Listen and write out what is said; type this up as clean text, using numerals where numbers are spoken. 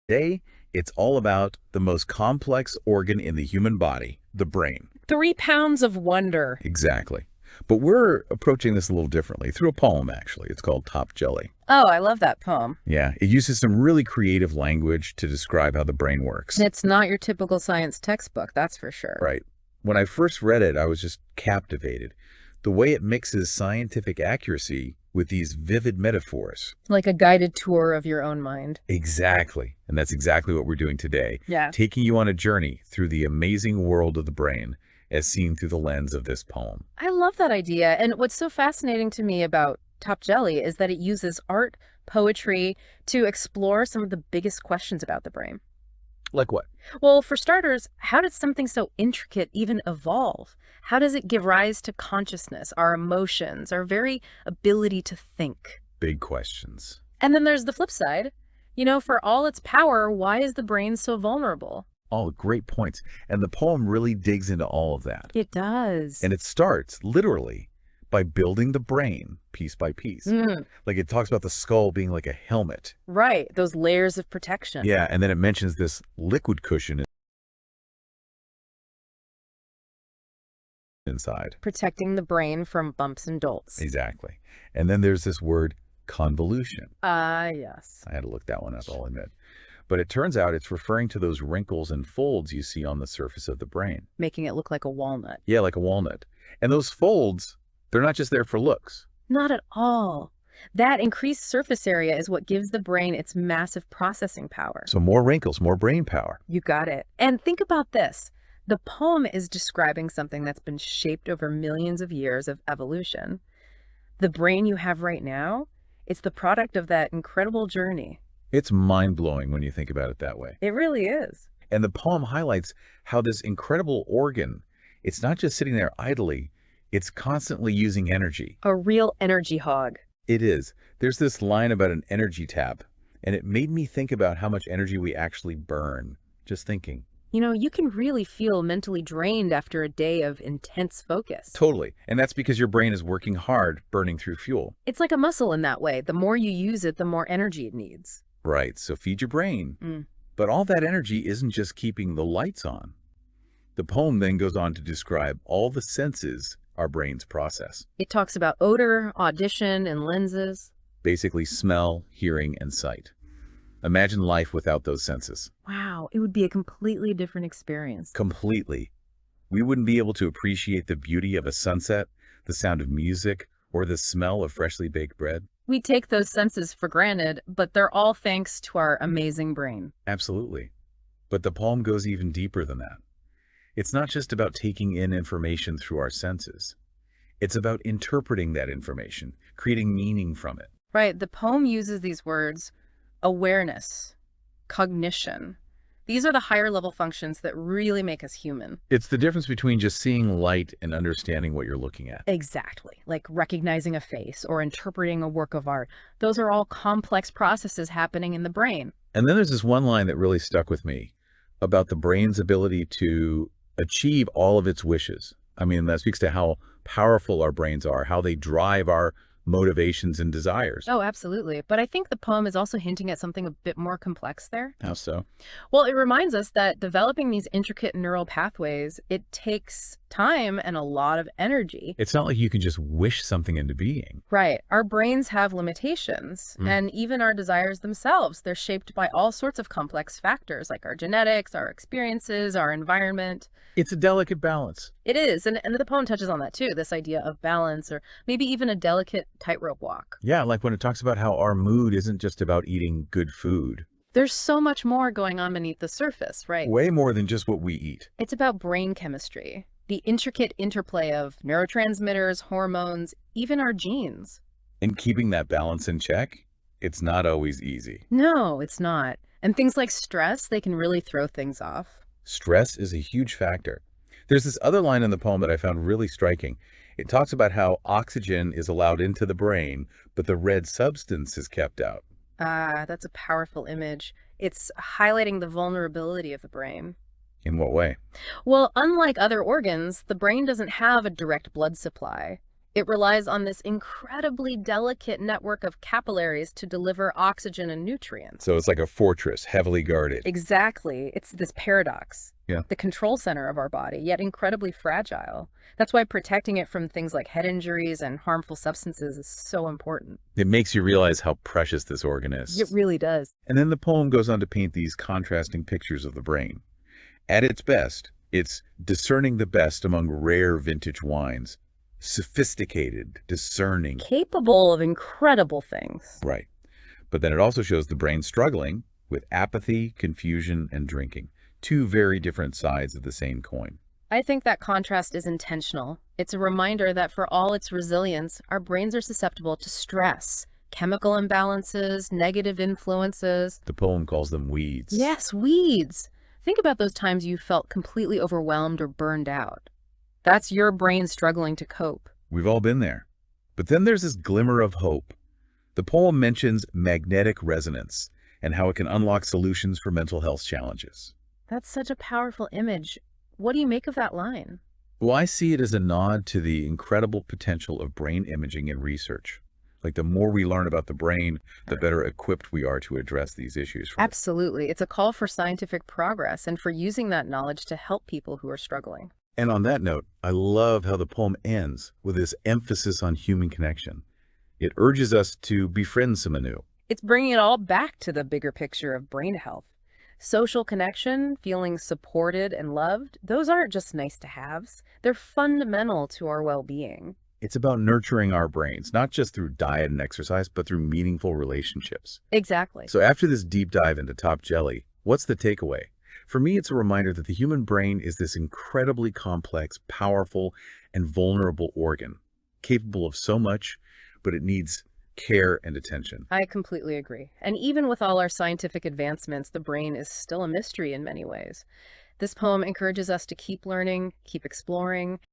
Today, it's all about the most complex organ in the human body, the brain. 3 pounds of wonder. Exactly. But we're approaching this a little differently through a poem, actually. It's called Top Jelly. Oh, I love that poem. Yeah, it uses some really creative language to describe how the brain works. It's not your typical science textbook, that's for sure. Right. When I first read it, I was just captivated. The way it mixes scientific accuracy with these vivid metaphors. Like a guided tour of your own mind. Exactly. And that's exactly what we're doing today. Yeah. Taking you on a journey through the amazing world of the brain as seen through the lens of this poem. I love that idea. And what's so fascinating to me about Top Jelly is that it uses art, poetry to explore some of the biggest questions about the brain. Like what? Well, for starters, how did something so intricate even evolve? How does it give rise to consciousness, our emotions, our very ability to think? Big questions. And then there's the flip side. For all its power, why is the brain so vulnerable? All great points. And the poem really digs into all of that. It does. And it starts, literally, by building the brain piece by piece. Like it talks about the skull being like a helmet. Right, those layers of protection. Yeah, and then it mentions this liquid cushion inside. Protecting the brain from bumps and jolts. Exactly. And then there's this word convolution. Yes. I had to look that one up, I'll admit. But it turns out it's referring to those wrinkles and folds you see on the surface of the brain. Making it look like a walnut. Yeah, like a walnut. And those folds, they're not just there for looks. Not at all. That increased surface area is what gives the brain its massive processing power. So more wrinkles, more brain power. You got it. And think about this. The poem is describing something that's been shaped over millions of years of evolution. The brain you have right now, it's the product of that incredible journey. It's mind-blowing when you think about it that way. It really is. And the poem highlights how this incredible organ, it's not just sitting there idly, it's constantly using energy. A real energy hog. It is. There's this line about an energy tap, and it made me think about how much energy we actually burn, just thinking. You can really feel mentally drained after a day of intense focus. Totally. And that's because your brain is working hard, burning through fuel. It's like a muscle in that way. The more you use it, the more energy it needs. Right. So feed your brain. But all that energy isn't just keeping the lights on. The poem then goes on to describe all the senses our brains process. It talks about odor, audition, and lenses. Basically smell, hearing, and sight. Imagine life without those senses. Wow, it would be a completely different experience. Completely. We wouldn't be able to appreciate the beauty of a sunset, the sound of music, or the smell of freshly baked bread. We take those senses for granted, but they're all thanks to our amazing brain. Absolutely. But the poem goes even deeper than that. It's not just about taking in information through our senses. It's about interpreting that information, creating meaning from it. Right, the poem uses these words: awareness, cognition. These are the higher level functions that really make us human. It's the difference between just seeing light and understanding what you're looking at. Exactly. Like recognizing a face or interpreting a work of art. Those are all complex processes happening in the brain. And then there's this one line that really stuck with me about the brain's ability to achieve all of its wishes. I mean, that speaks to how powerful our brains are, how they drive our motivations and desires. Oh, absolutely. But I think the poem is also hinting at something a bit more complex there. How so? Well, it reminds us that developing these intricate neural pathways, it takes time and a lot of energy. It's not like you can just wish something into being. Right. Our brains have limitations, and even our desires themselves. They're shaped by all sorts of complex factors like our genetics, our experiences, our environment. It's a delicate balance. It is. And the poem touches on that too, this idea of balance, or maybe even a delicate tightrope walk. Yeah, like when it talks about how our mood isn't just about eating good food. There's so much more going on beneath the surface, right? Way more than just what we eat. It's about brain chemistry, the intricate interplay of neurotransmitters, hormones, even our genes. And keeping that balance in check, it's not always easy. No, it's not. And things like stress, they can really throw things off. Stress is a huge factor. There's this other line in the poem that I found really striking. It talks about how oxygen is allowed into the brain, but the red substance is kept out. Ah, that's a powerful image. It's highlighting the vulnerability of the brain. In what way? Well, unlike other organs, the brain doesn't have a direct blood supply. It relies on this incredibly delicate network of capillaries to deliver oxygen and nutrients. So it's like a fortress, heavily guarded. Exactly. It's this paradox. Yeah. The control center of our body, yet incredibly fragile. That's why protecting it from things like head injuries and harmful substances is so important. It makes you realize how precious this organ is. It really does. And then the poem goes on to paint these contrasting pictures of the brain. At its best, it's discerning the best among rare vintage wines. Sophisticated, discerning. Capable of incredible things. Right. But then it also shows the brain struggling with apathy, confusion, and drinking. Two very different sides of the same coin. I think that contrast is intentional. It's a reminder that for all its resilience, our brains are susceptible to stress, chemical imbalances, negative influences. The poem calls them weeds. Yes, weeds. Think about those times you felt completely overwhelmed or burned out. That's your brain struggling to cope. We've all been there. But then there's this glimmer of hope. The poem mentions magnetic resonance and how it can unlock solutions for mental health challenges. That's such a powerful image. What do you make of that line? Well, I see it as a nod to the incredible potential of brain imaging and research. Like the more we learn about the brain, the better equipped we are to address these issues. Absolutely. It's a call for scientific progress and for using that knowledge to help people who are struggling. And on that note, I love how the poem ends with this emphasis on human connection. It urges us to befriend some anew. It's bringing it all back to the bigger picture of brain health. Social connection, feeling supported and loved, those aren't just nice to haves. They're fundamental to our well-being. It's about nurturing our brains, not just through diet and exercise, but through meaningful relationships. Exactly. So after this deep dive into Top Jelly, what's the takeaway? For me, it's a reminder that the human brain is this incredibly complex, powerful, and vulnerable organ, capable of so much, but it needs care and attention. I completely agree. And even with all our scientific advancements, the brain is still a mystery in many ways. This poem encourages us to keep learning, keep exploring,